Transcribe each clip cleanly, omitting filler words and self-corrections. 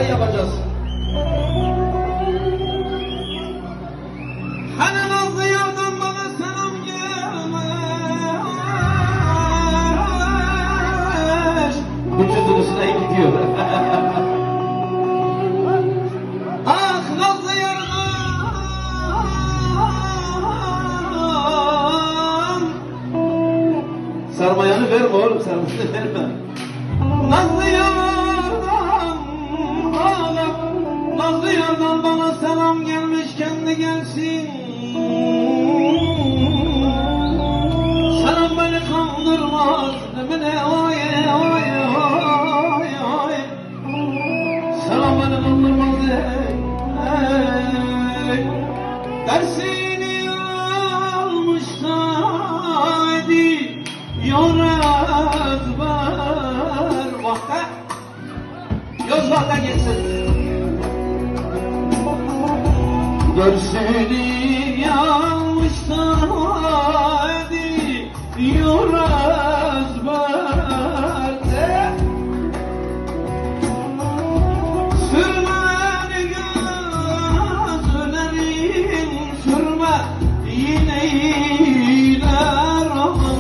yapacağız. Hani nazlı yardan bana selam gelmez. Bütün durusuna iyi gidiyor. Ah nazlı yardan. Sarmayanı verme oğlum, sarmayanı verme. Nazlı yardan, nazlı yardan bana selam gelmiş, kendi gelsin. Selam beni kandırmaz, beni oy oy oy oy. Selam beni kandırmaz ey. Dersini almış haydi yoraz ver vakte. Yozgat'a geçsin. Dersini almış haydi yoraz ver. Sürmeni gözlerin sürme yine iler aman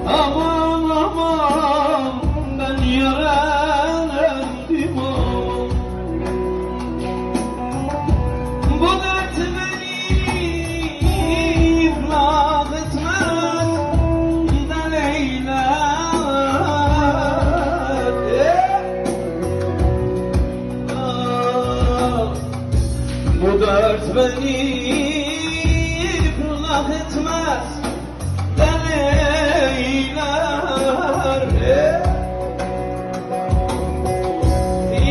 aman aman ben yarendim aman. Bu dert beni iflah etmez de Leyler. Bu dert beni iflah etmez de Leyler.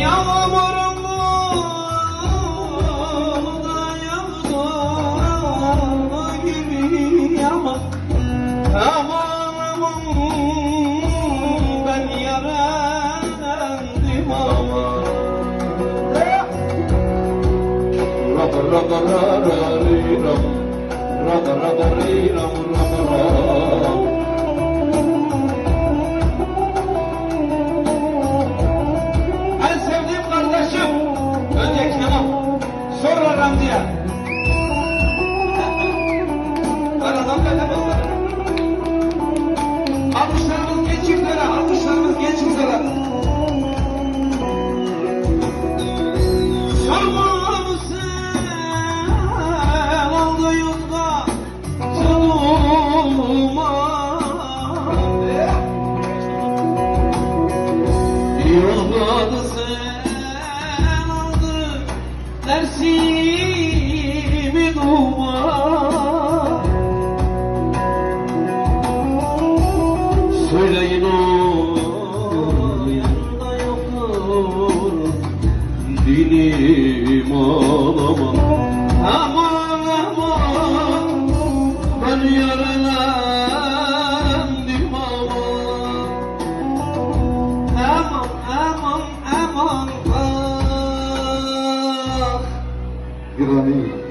Yağmurum da yağdı gibi yağmur. Aman aman ben yarendim aman. Rada rada rada riram, rada rada riram rada ram. En sevdiğim kardeşim önce Kemal, sonra Ramziye. Aradan böyle bakar. Alkışlarımız genç çiftlere, alkışlarımız genç kızlara. Sormam sen oldu yolda canıma. Yolda sen aldın dersimi duma. Söyleyin o yanında yoktur dilim ağlaman. Aman aman ben yarelendim aman. Aman aman aman ah. Granny.